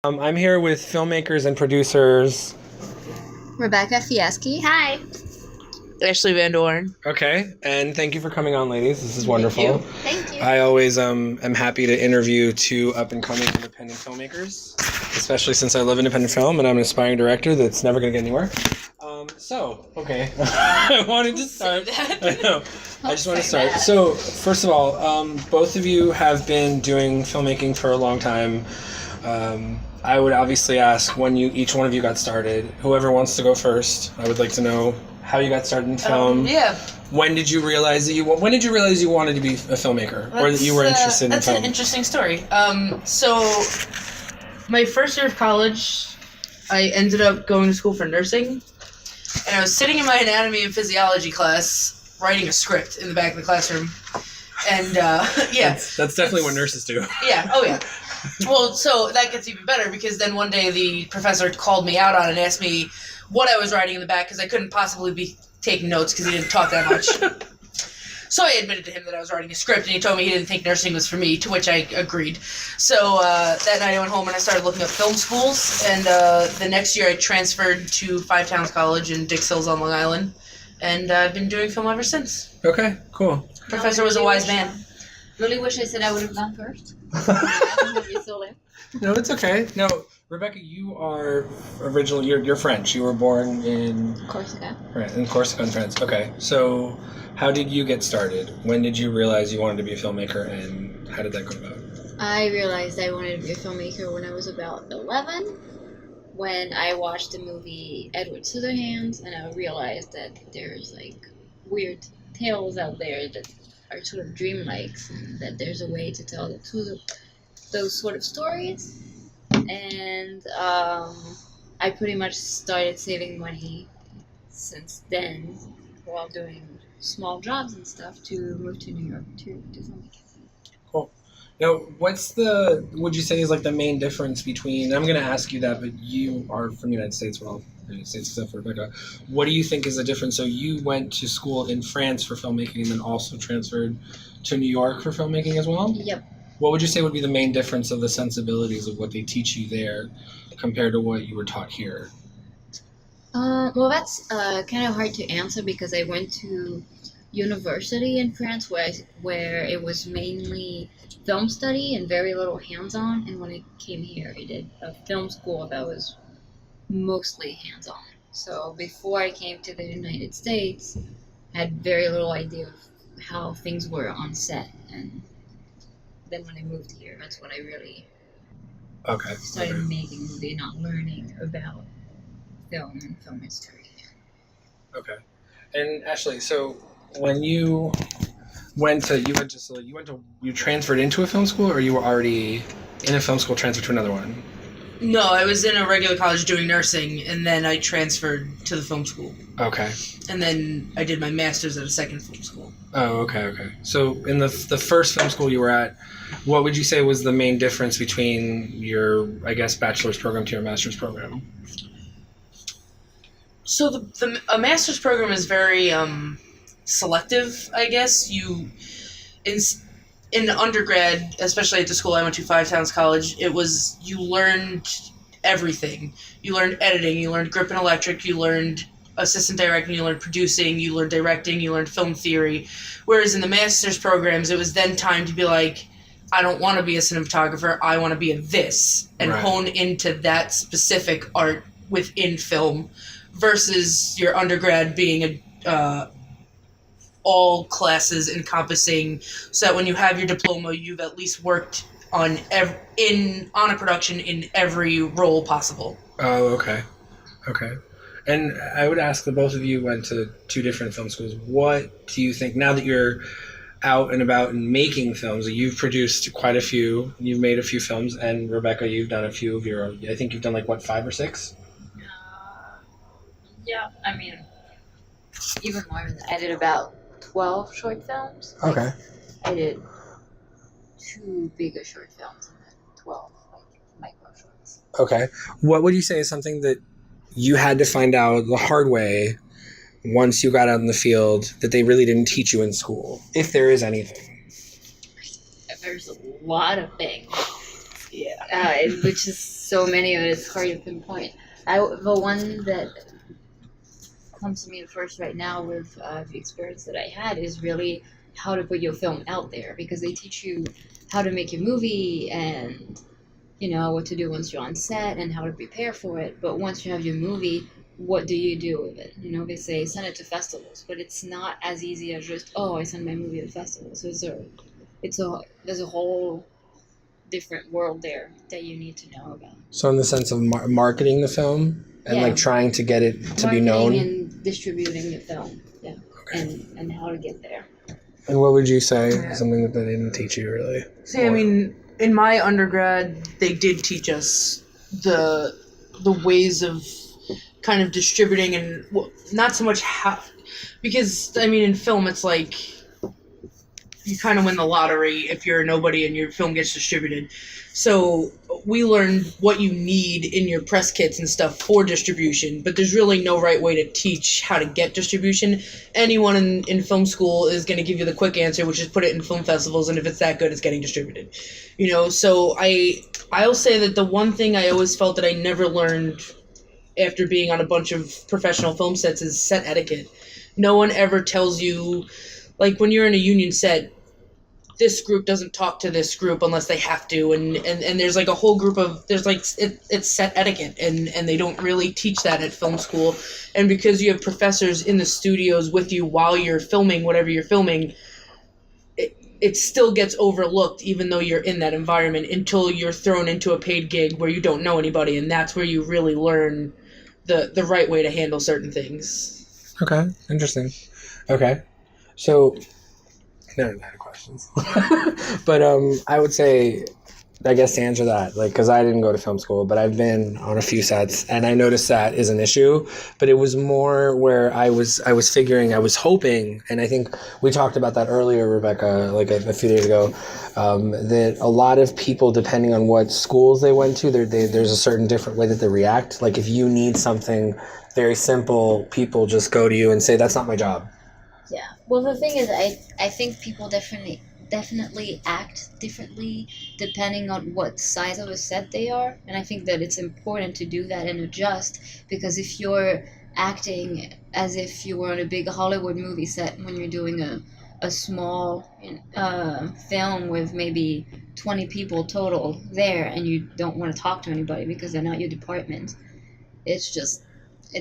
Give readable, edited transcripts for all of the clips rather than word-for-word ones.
I'm here with filmmakers and producers. Rebekah Fieschi. Hi. Ashley Vanderwaren. Okay, and thank you for coming on, ladies. This is wonderful. Thank you. I always am happy to interview two up-and-coming independent filmmakers, especially since I love independent film and I'm an aspiring director that's never going to get anywhere. Okay. I wanted to start. I know. I just want to start. So, first of all, both of you have been doing filmmaking for a long time. I would obviously ask when each one of you got started. Whoever wants to go first, I would like to know how you got started in film. When did you realize that you wanted to be a filmmaker, or that you were interested in film? That's an interesting story. So my first year of college, I ended up going to school for nursing, and I was sitting in my anatomy and physiology class writing a script in the back of the classroom, and that's definitely what nurses do. Yeah. Oh yeah. Well, so that gets even better because then one day the professor called me out on it and asked me what I was writing in the back because I couldn't possibly be taking notes because he didn't talk that much. So I admitted to him that I was writing a script, and he told me he didn't think nursing was for me, to which I agreed. So that night I went home and I started looking up film schools, and the next year I transferred to Five Towns College in Dix Hills on Long Island, and I've been doing film ever since. Okay, cool. Professor was a wise man. Really wish I said I would have gone first. No, it's okay. No, Rebekah, you are originally, you're French. You were born in Corsica. Right, in Corsica, in France. Okay, so how did you get started? When did you realize you wanted to be a filmmaker, and how did that go about? I realized I wanted to be a filmmaker when I was about 11, when I watched the movie Edward Scissorhands, and I realized that there's weird tales out there that are sort of dreamlike, and that there's a way to tell those sort of stories. And I pretty much started saving money since then while doing small jobs and stuff to move to New York to do filmmaking. Cool. Now, would you say is the main difference between, I'm going to ask you that, but you are from the United States, well, the United States except for Rebekah. What do you think is the difference? So you went to school in France for filmmaking and then also transferred to New York for filmmaking as well? Yep. What would you say would be the main difference of the sensibilities of what they teach you there compared to what you were taught here? Well, that's kind of hard to answer because I went to university in France where it was mainly film study and very little hands-on. And when I came here, I did a film school that was mostly hands-on. So before I came to the United States, I had very little idea of how things were on set. And then when I moved here, that's when I really started making movie, not learning about film and film history. Okay. And Ashley, so when you transferred into a film school, or you were already in a film school transferred to another one? No, I was in a regular college doing nursing, and then I transferred to the film school. Okay. And then I did my master's at a second film school. Oh, okay. So in the first film school you were at, what would you say was the main difference between your, I guess, bachelor's program to your master's program? So a master's program is very selective, I guess. In undergrad, especially at the school I went to, Five Towns College, you learned everything. You learned editing, you learned grip and electric, you learned assistant directing, you learned producing, you learned directing, you learned film theory. Whereas in the master's programs, it was then time to be like, I don't want to be a cinematographer, I want to be a this, and hone into that specific art within film, versus your undergrad being all classes encompassing, so that when you have your diploma, you've at least worked on a production in every role possible. Oh, okay. And I would ask that both of you went to two different film schools. What do you think, now that you're out and about and making films, you've produced quite a few, you've made a few films, and Rebekah, you've done a few of your own. I think you've done 5 or 6? Yeah, I mean, even more than that. I did about 12 short films. Okay. I did 2 bigger short films and then 12 micro shorts. Okay. What would you say is something that you had to find out the hard way once you got out in the field that they really didn't teach you in school, if there is anything? There's a lot of things. Yeah. Which is so many of it, it's hard to pinpoint. The one that comes to me first right now with the experience that I had is really how to put your film out there, because they teach you how to make your movie and what to do once you're on set and how to prepare for it. But once you have your movie, what do you do with it? They say send it to festivals, but it's not as easy as just, I send my movie to festivals. So there's a whole different world there that you need to know about. So in the sense of marketing the film and like trying to get it to be known, and distributing the film, okay. and how to get there. And what would you say? Something that they didn't teach you really? See, I mean, in my undergrad, they did teach us the ways of kind of distributing, and not so much how, because I mean, in film, it's like you kind of win the lottery if you're a nobody and your film gets distributed. So we learned what you need in your press kits and stuff for distribution, but there's really no right way to teach how to get distribution. Anyone in film school is going to give you the quick answer, which is put it in film festivals, and if it's that good, it's getting distributed. So I'll say that the one thing I always felt that I never learned after being on a bunch of professional film sets is set etiquette. No one ever tells you, like when you're in a union set, this group doesn't talk to this group unless they have to, and there's like a whole group of, there's like, it's set etiquette, and they don't really teach that at film school. And because you have professors in the studios with you while you're filming whatever you're filming, it still gets overlooked even though you're in that environment, until you're thrown into a paid gig where you don't know anybody, and that's where you really learn the right way to handle certain things. Okay, interesting. Okay, so never had questions. But I would say, I guess to answer that, like, because I didn't go to film school, but I've been on a few sets, and I noticed that is an issue. But it was more where I was hoping, and I think we talked about that earlier, Rebecca, like a few days ago, that a lot of people, depending on what schools they went to, there's a certain different way that they react. Like if you need something very simple, people just go to you and say, that's not my job. Yeah. Well, the thing is, I think people definitely act differently depending on what size of a set they are, and I think that it's important to do that and adjust, because if you're acting as if you were on a big Hollywood movie set when you're doing a small film with maybe 20 people total there, and you don't want to talk to anybody because they're not your department, it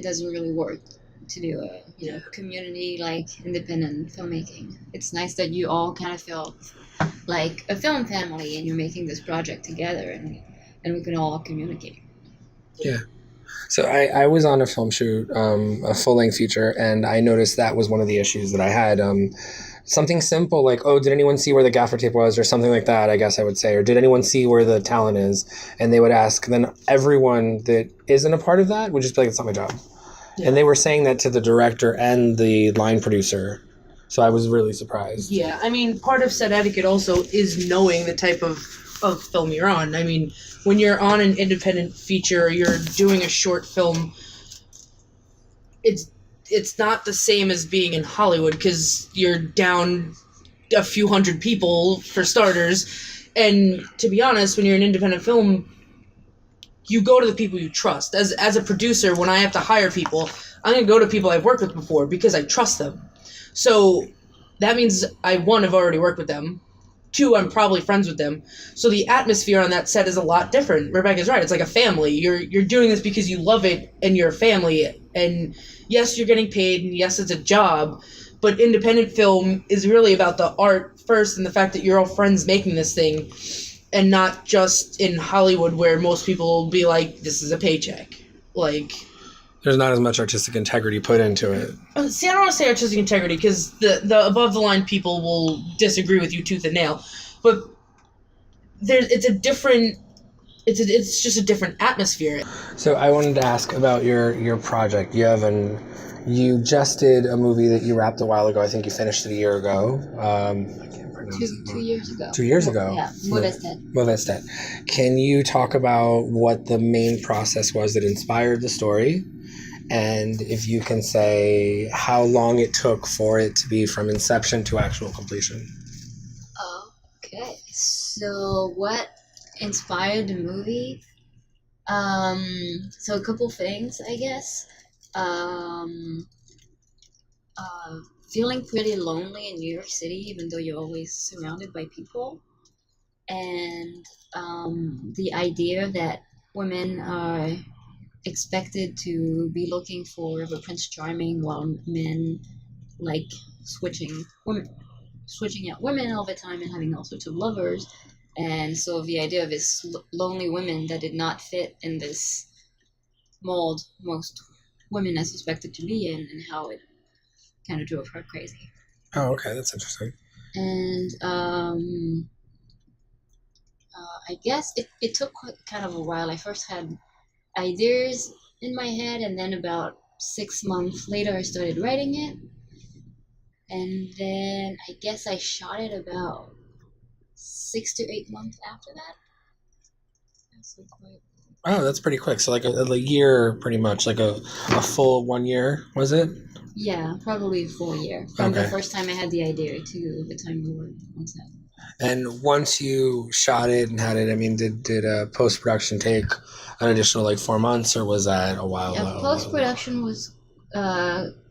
doesn't really work to do a community like independent filmmaking. It's nice that you all kind of feel like a film family and you're making this project together, and we can all communicate. Yeah. So I was on a film shoot, a full-length feature, and I noticed that was one of the issues that I had. Something simple like, did anyone see where the gaffer tape was, or something like that, I guess I would say, or did anyone see where the talent is? And they would ask, then everyone that isn't a part of that would just be like, it's not my job. Yeah. And they were saying that to the director and the line producer. So I was really surprised. Yeah, I mean, part of set etiquette also is knowing the type of film you're on. I mean, when you're on an independent feature, you're doing a short film, it's not the same as being in Hollywood, because you're down a few hundred people, for starters. And to be honest, when you're an independent film, you go to the people you trust. As a producer, when I have to hire people, I'm going to go to people I've worked with before because I trust them. So that means I've already worked with them. 2, I'm probably friends with them. So the atmosphere on that set is a lot different. Rebecca's right. It's like a family. You're doing this because you love it and you're a family. And yes, you're getting paid, and yes, it's a job. But independent film is really about the art first, and the fact that you're all friends making this thing, and not just in Hollywood where most people will be like, this is a paycheck. Like, there's not as much artistic integrity put into it. See, I don't want to say artistic integrity, because the above-the-line people will disagree with you tooth and nail. But it's just a different atmosphere. So I wanted to ask about your project. You just did a movie that you wrapped a while ago. I think you finished it a year ago. I can't pronounce it. 2 years ago. 2 years ago. Yeah, Movestet. Can you talk about what the main process was that inspired the story? And if you can say how long it took for it to be from inception to actual completion. Okay, so what inspired the movie? So a couple things, I guess. Um, Feeling pretty lonely in New York City, even though you're always surrounded by people, and the idea that women are expected to be looking for the Prince Charming, while men like switching out women all the time and having all sorts of lovers. And so the idea of this lonely women that did not fit in this mold most women are suspected to be in, and how it kind of drove her crazy. Oh, okay, that's interesting. And I guess it took kind of a while. I first had ideas in my head, and then about 6 months later, I started writing it. And then I guess I shot it about 6 to 8 months after that. That's like quite. Oh, that's pretty quick. So like a year, pretty much, like a full 1 year, was it? Yeah, probably a full year from the Okay. first time I had the idea to the time we were on set. And once you shot it and had it, I mean, did post production take an additional like 4 months, or was that a while? Yeah, post production was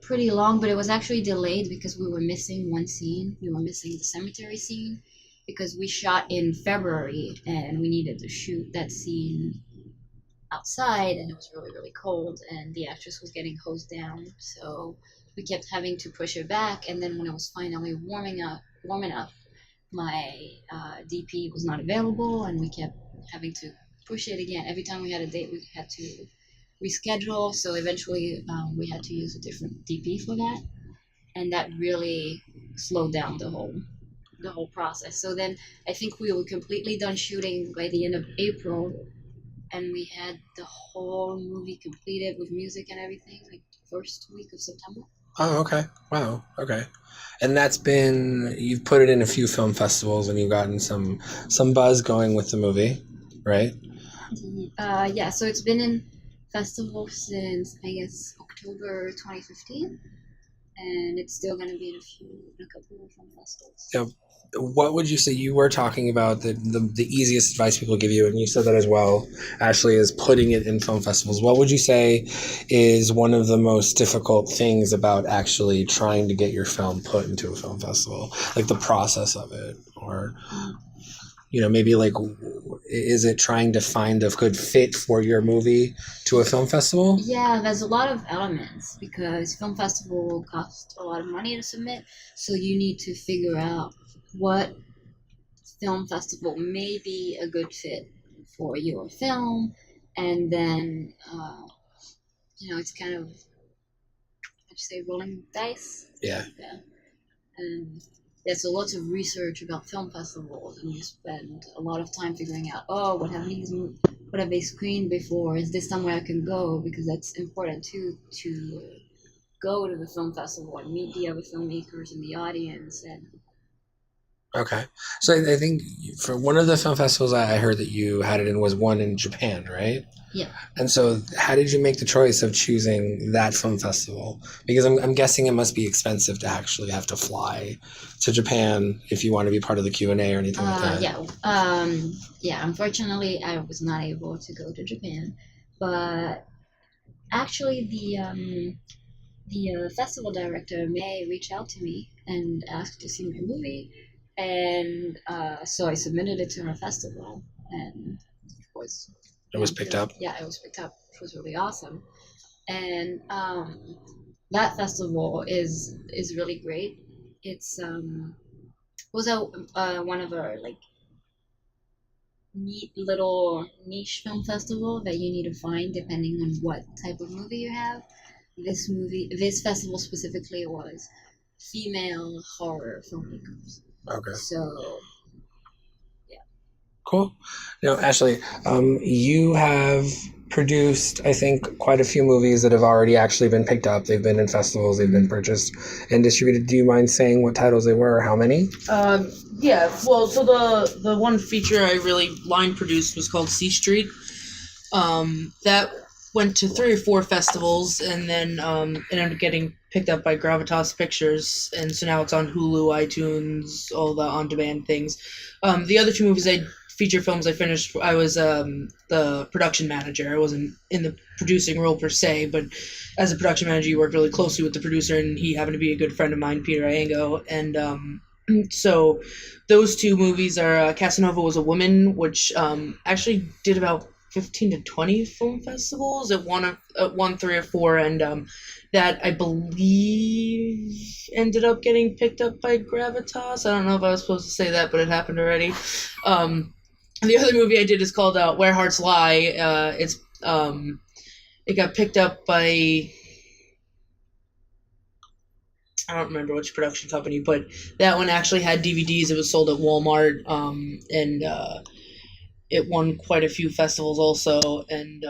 pretty long, but it was actually delayed because we were missing one scene. We were missing the cemetery scene because we shot in February and we needed to shoot that scene outside, and it was really, really cold, and the actress was getting hosed down, so we kept having to push her back. And then when it was finally warm enough, my DP was not available, and we kept having to push it again. Every time we had a date, we had to reschedule. So eventually, we had to use a different DP for that, and that really slowed down the whole process. So then I think we were completely done shooting by the end of April, and we had the whole movie completed with music and everything, like first week of September. Oh, okay. Wow. Okay. And you've put it in a few film festivals, and you've gotten some buzz going with the movie, right? Yeah, so it's been in festivals since, I guess, October 2015, and it's still going to be in a couple of film festivals. Yeah. What would you say, you were talking about the easiest advice people give you, and you said that as well, Ashley, is putting it in film festivals. What would you say is one of the most difficult things about actually trying to get your film put into a film festival? Like the process of it, or, maybe like, is it trying to find a good fit for your movie to a film festival? Yeah, there's a lot of elements because film festival cost a lot of money to submit, so you need to figure out what film festival may be a good fit for your film, and then it's kind of, I'd say, rolling dice. Yeah. And there's a lot of research about film festivals, and you spend a lot of time figuring out, what have they screened before? Is this somewhere I can go? Because that's important too, to go to the film festival and meet the other filmmakers in the audience. And Okay. So I think for one of the film festivals I heard that you had it in was one in Japan, right? yeah. And so how did you make the choice of choosing that film festival? Because I'm guessing it must be expensive to actually have to fly to Japan if you want to be part of the Q&A or anything like that. Yeah. Unfortunately, I was not able to go to Japan, but actually, the festival director May reached out to me and asked to see my movie, and so I submitted it to her festival, and It was picked up? Yeah, it was picked up, which was really awesome. And that festival is really great. It's was one of our like neat little niche film festival that you need to find depending on what type of movie you have. This festival specifically was female horror filmmakers. Okay. So Cool. Now, Ashley, you have produced, I think, quite a few movies that have already actually been picked up. They've been in festivals, they've been purchased and distributed. Do you mind saying what titles they were or how many? Yeah. Well, so the one feature I really line produced was called C Street. That went to 3 or 4 festivals, and then it ended up getting picked up by Gravitas Pictures, and so now it's on Hulu, iTunes, all the on-demand things. The other 2 movies I feature films I finished, I was the production manager. I wasn't in the producing role per se, but as a production manager, you work really closely with the producer, and he happened to be a good friend of mine, Peter Iango. And so those two movies are Casanova Was a Woman, which actually did about 15 to 20 film festivals. It won 3 or 4, and that I believe ended up getting picked up by Gravitas. I don't know if I was supposed to say that, but it happened already. The other movie I did is called Where Hearts Lie. It got picked up by, I don't remember which production company, but that one actually had DVDs. It was sold at Walmart, and it won quite a few festivals also, and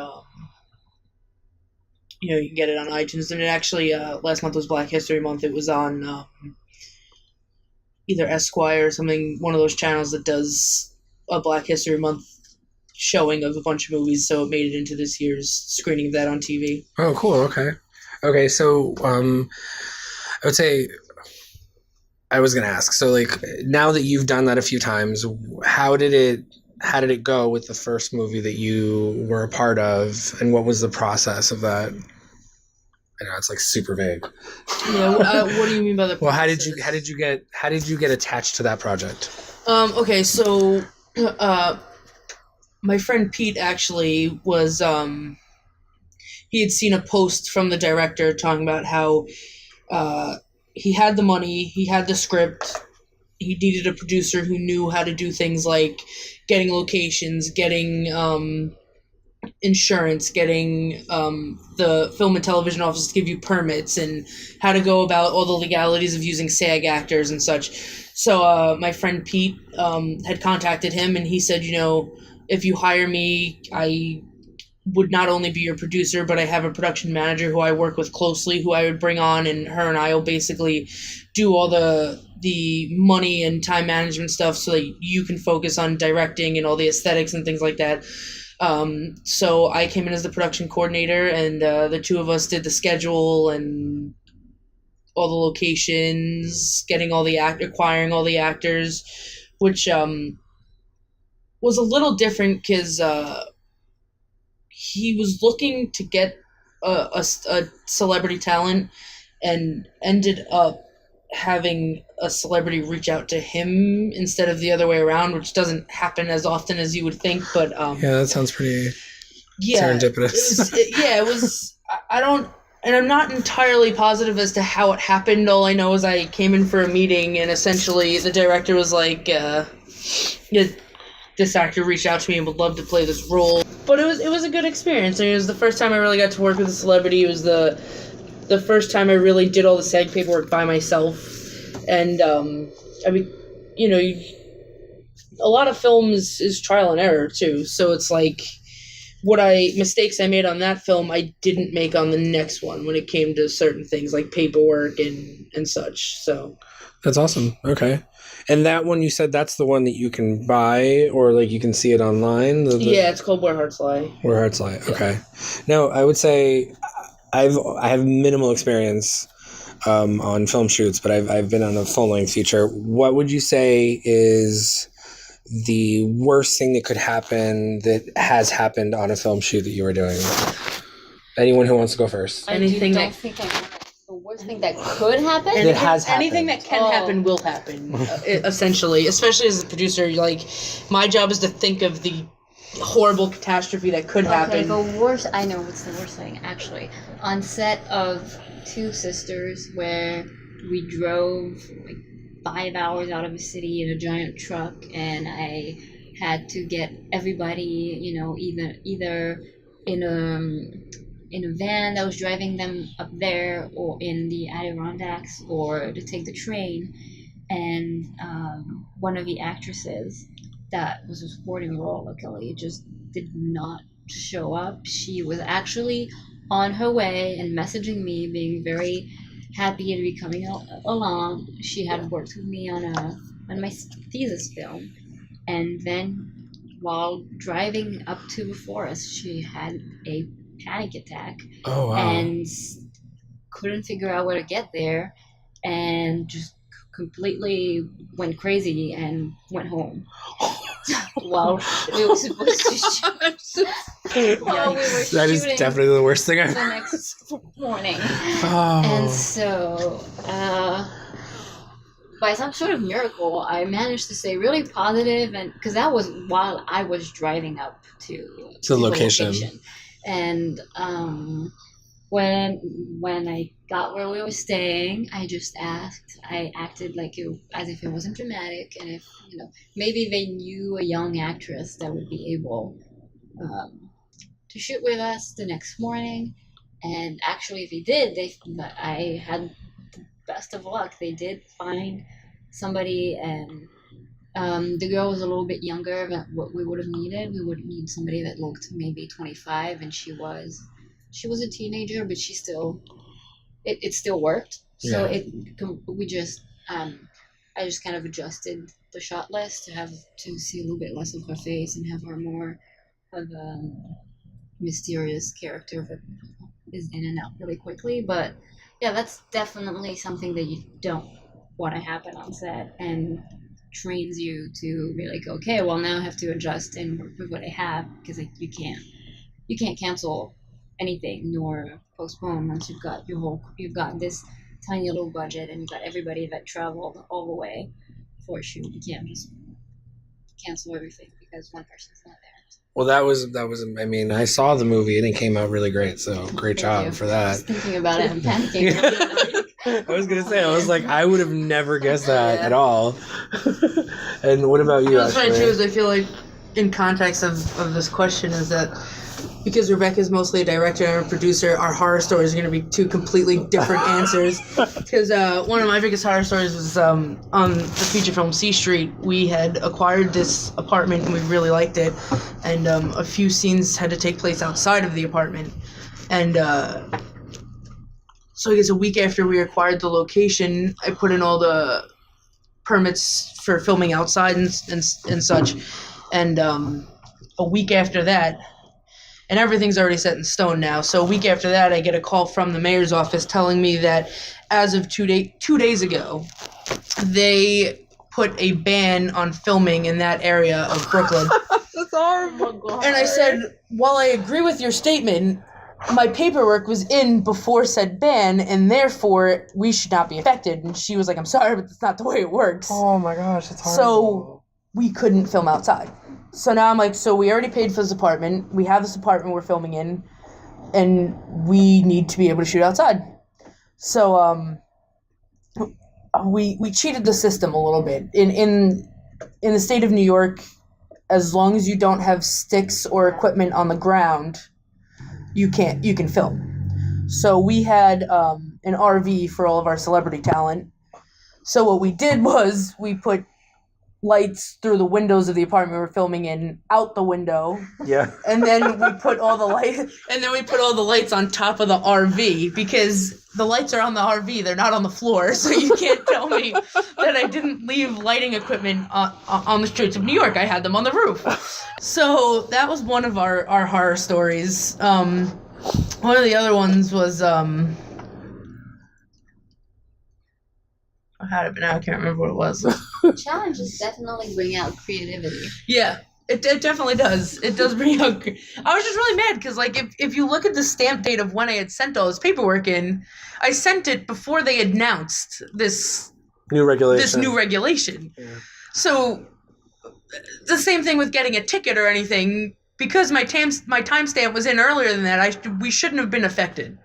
you can get it on iTunes. And it actually, last month was Black History Month. It was on either Esquire or something, one of those channels that does a Black History Month showing of a bunch of movies, so it made it into this year's screening of that on TV. Oh, cool. Okay, so I would say, I was gonna ask, so like, now that you've done that a few times, how did it go with the first movie that you were a part of, and what was the process of that? I know it's like super vague. Yeah, what do you mean by the process? Well, how did you get attached to that project? Okay, so my friend Pete actually was he had seen a post from the director talking about how he had the money, he had the script, he needed a producer who knew how to do things like getting locations, getting insurance, getting the film and television office to give you permits, and how to go about all the legalities of using SAG actors and such. So my friend Pete had contacted him, and he said, if you hire me, I would not only be your producer, but I have a production manager who I work with closely, who I would bring on, and her and I will basically do all the money and time management stuff so that you can focus on directing and all the aesthetics and things like that. So I came in as the production coordinator, and the two of us did the schedule and all the locations, acquiring all the actors, which was a little different because he was looking to get a celebrity talent and ended up having a celebrity reach out to him instead of the other way around, which doesn't happen as often as you would think. But yeah, that sounds pretty serendipitous. It was. I don't, and I'm not entirely positive as to how it happened. All I know is I came in for a meeting, and essentially the director was like, "This actor reached out to me and would love to play this role." But it was a good experience. I mean, it was the first time I really got to work with a celebrity. It was the first time I really did all the SAG paperwork by myself. And, I mean, a lot of films is trial and error, too. So it's like, mistakes I made on that film, I didn't make on the next one when it came to certain things like paperwork and such. So that's awesome. Okay. And that one, you said that's the one that you can buy, or like you can see it online? Yeah, it's called Where Hearts Lie. Where Hearts Lie. Okay. Now, I would say I have minimal experience on film shoots, but I've been on a full-length feature. What would you say is the worst thing that could happen that has happened on a film shoot that you were doing? Anyone who wants to go first. The worst thing that could happen? Anything that can happen will happen, essentially. Especially as a producer, my job is to think of the horrible catastrophe that could happen. I know what's the worst thing, actually. On set of Two Sisters, where we drove 5 hours out of a city in a giant truck, and I had to get everybody, either in a van that was driving them up there, or in the Adirondacks, or to take the train. And one of the actresses that was a supporting role, luckily, just did not show up. She was actually on her way and messaging me, being very happy to be coming along. She had worked with me on my thesis film, and then while driving up to the forest, she had a panic attack. Oh, wow. And couldn't figure out where to get there, and just completely went crazy and went home. while we were supposed to shoot. While we were That is shooting definitely the worst thing the I've next morning. Oh. And so, by some sort of miracle, I managed to stay really positive, and because that was while I was driving up to the location. And when I got where we were staying, I just asked. I acted like as if it wasn't dramatic, and if maybe they knew a young actress that would be able to shoot with us the next morning. And actually, they did. I had the best of luck. They did find somebody, and the girl was a little bit younger than what we would have needed. We would need somebody that looked maybe 25, and she was a teenager, but she still, it still worked. So we just, I just kind of adjusted the shot list to see a little bit less of her face and have her more of a mysterious character that is in and out really quickly. But yeah, that's definitely something that you don't want to happen on set, and trains you to be like, okay, well, now I have to adjust and work with what I have, because you can't cancel anything nor postpone once you've got this tiny little budget and you've got everybody that traveled all the way for a shoot. You can't just cancel everything because one person's not there. Well, that was. I mean, I saw the movie and it came out really great. So great job for that. Just thinking about it, I'm panicking. I was gonna say, I was like, I would have never guessed that at all. And what about you? What's funny too is I feel like, in context of this question, is that because Rebekah's mostly a director and a producer, our horror stories are going to be two completely different answers. Because one of my biggest horror stories was on the feature film C Street. We had acquired this apartment and we really liked it, and a few scenes had to take place outside of the apartment. And so I guess a week after we acquired the location, I put in all the permits for filming outside and such. And a week after that, and everything's already set in stone now. So a week after that, I get a call from the mayor's office telling me that as of 2 days ago, they put a ban on filming in that area of Brooklyn. That's horrible. And I said, while I agree with your statement, my paperwork was in before said ban, and therefore we should not be affected. And she was like, I'm sorry, but that's not the way it works. Oh my gosh, it's horrible. So we couldn't film outside. So now I'm like, so we already paid for this apartment. We have this apartment we're filming in, and we need to be able to shoot outside. So we cheated the system a little bit. In the state of New York, as long as you don't have sticks or equipment on the ground, you can film. So we had an RV for all of our celebrity talent. So what we did was we put lights through the windows of the apartment we were filming in out the window. Yeah. And then we put all the lights on top of the RV, because the lights are on the RV, they're not on the floor. So you can't tell me that I didn't leave lighting equipment on the streets of New York. I had them on the roof. So that was one of our horror stories. One of the other ones was I had it, but now I can't remember what it was. Challenges definitely bring out creativity. Yeah, it definitely does. It does bring out. I was just really mad because, like, if you look at the stamp date of when I had sent all this paperwork in, I sent it before they announced this new regulation. Yeah. So the same thing with getting a ticket or anything, because my timestamp was in earlier than that. We shouldn't have been affected.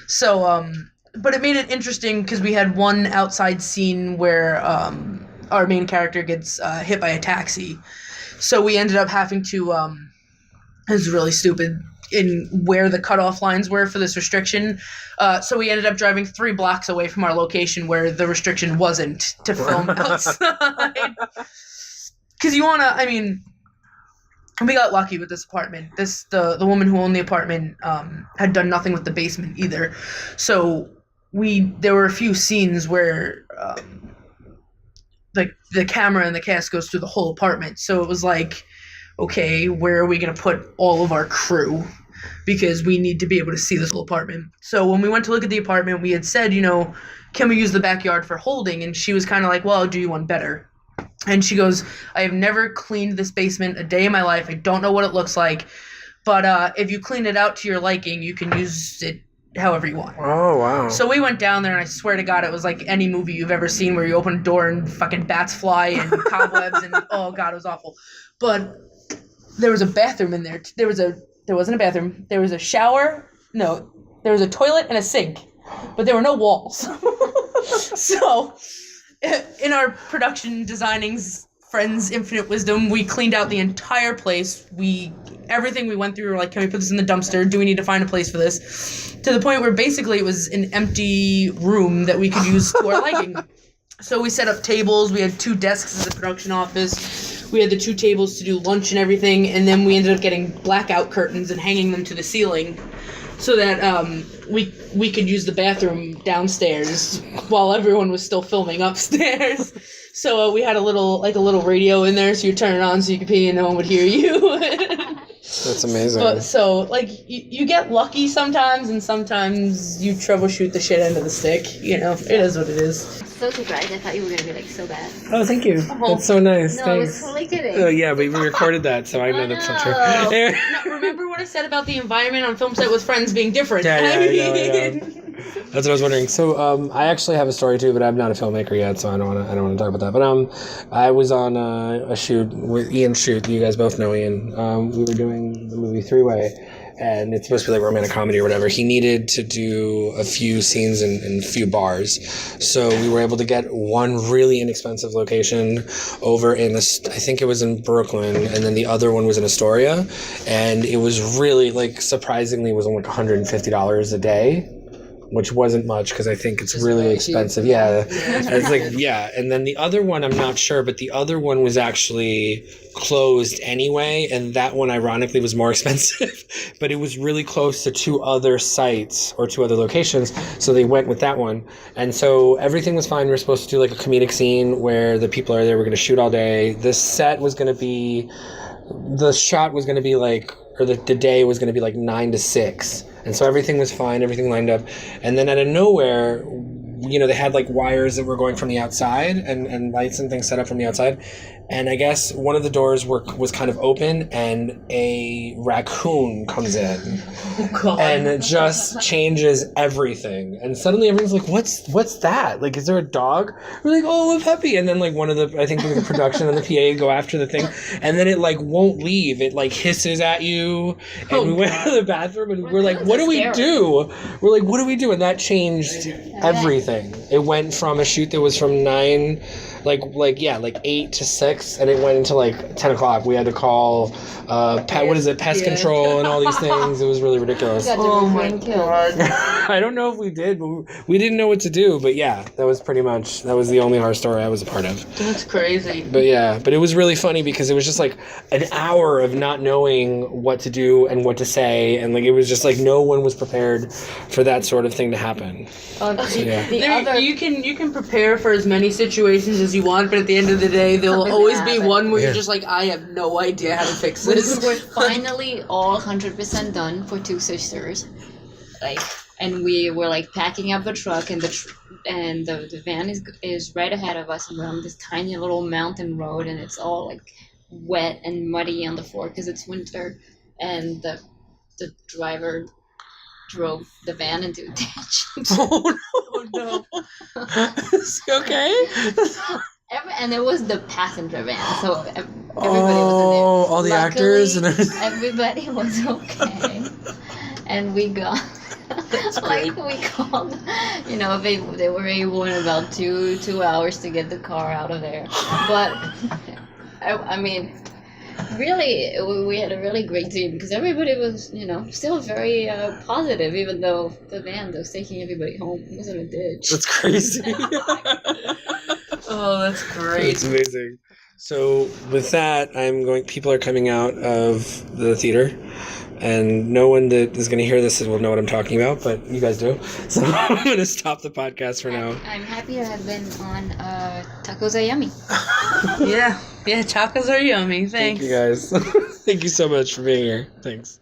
So but it made it interesting because we had one outside scene where our main character gets hit by a taxi. So we ended up having to, it was really stupid, in where the cutoff lines were for this restriction. So we ended up driving 3 blocks away from our location where the restriction wasn't to film outside. Because you want to, I mean, we got lucky with this apartment. The woman who owned the apartment had done nothing with the basement either. So there were a few scenes where the camera and the cast goes through the whole apartment. So it was like, okay, where are we going to put all of our crew? Because we need to be able to see this whole apartment. So when we went to look at the apartment, we had said, can we use the backyard for holding? And she was kind of like, well, I'll do you one better. And she goes, I have never cleaned this basement a day in my life. I don't know what it looks like. But if you clean it out to your liking, you can use it however you want. Oh, wow. So we went down there, and I swear to God, it was like any movie you've ever seen where you open a door and fucking bats fly and cobwebs and, oh, God, it was awful. But there was a bathroom in there. There wasn't a bathroom. There was a shower. No, there was a toilet and a sink. But there were no walls. So, in our production designing's friends' infinite wisdom, we cleaned out the entire place. Everything we went through, we were like, can we put this in the dumpster? Do we need to find a place for this? To the point where basically it was an empty room that we could use to our liking. So we set up tables. We had 2 desks as a production office. We had the 2 tables to do lunch and everything. And then we ended up getting blackout curtains and hanging them to the ceiling so that we could use the bathroom downstairs while everyone was still filming upstairs. So we had a little radio in there, so you turn it on so you could pee and no one would hear you. That's amazing. But so, like, you get lucky sometimes, and sometimes you troubleshoot the shit end of the stick. You know, it is what it is. So surprised. I thought you were going to be, like, so bad. Oh, thank you. That's so nice. No, Thanks. I was totally kidding. Oh, yeah, but we recorded that, so I know that's not true. No, remember what I said about the environment on film set with friends being different? Yeah, I know. That's what I was wondering. So, I actually have a story too, but I'm not a filmmaker yet, so I don't want to talk about that. But I was on a shoot with Ian's shoot. You guys both know Ian. We were doing the movie Three-Way, and it's supposed to be like romantic comedy or whatever. He needed to do a few scenes in a few bars, so we were able to get one really inexpensive location over in I think it was in Brooklyn, and then the other one was in Astoria, and it was really, like, surprisingly, it was only like $150 a day, which wasn't much because I think it's really expensive. Yeah. It's like, yeah. And then the other one, I'm not sure, but the other one was actually closed anyway. And that one, ironically, was more expensive, but it was really close to 2 other sites or 2 other locations. So they went with that one. And so everything was fine. We were supposed to do like a comedic scene where the people are there. We're going to shoot all day. The shot was going to be like, or the day was going to be like 9 to 6. And so everything was fine, everything lined up. And then out of nowhere, you know, they had like wires that were going from the outside and lights and things set up from the outside. And I guess one of the doors was kind of open and a raccoon comes in. Oh, God. And it just changes everything. And suddenly everyone's like, what's that? Like, is there a dog? We're like, oh, a puppy. And then like I think the production and the PA go after the thing. And then it like won't leave. It like hisses at you. And we went to the bathroom and we're like, what do we do? We're like, what do we do? And that changed everything. It went from a shoot that was from 9... like 8 to 6, and it went into like 10 o'clock. We had to call pest control and all these things. It was really ridiculous. Oh my God. I don't know if we did, but we didn't know what to do. But yeah, that was the only horror story I was a part of. That's crazy. But yeah, but it was really funny because it was just like an hour of not knowing what to do and what to say, and like it was just like no one was prepared for that sort of thing to happen. You can prepare for as many situations as you want, but at the end of the day, there will always be one where you're just like, I have no idea how to fix this. We're finally all 100% done for Two Sisters, like, and we were like packing up the truck, and the van is right ahead of us, and we're on this tiny little mountain road, and it's all like wet and muddy on the floor because it's winter, and the driver drove the van into a ditch. Oh no! Okay. And it was the passenger van, so everybody was in there. All the actors and everything. Everybody was okay, and we got like we called. You know, they were able in about two hours to get the car out of there. But I mean, really, we had a really great team because everybody was, you know, still very positive, even though the van that was taking everybody home was in a ditch. That's crazy. Oh, that's great. That's amazing. So with that, people are coming out of the theater, and no one that is going to hear this will know what I'm talking about, but you guys do. So I'm going to stop the podcast for now. I'm happy to have been on Tacos Are Yummy. Yeah, tacos are yummy. Thanks. Thank you guys. Thank you so much for being here. Thanks.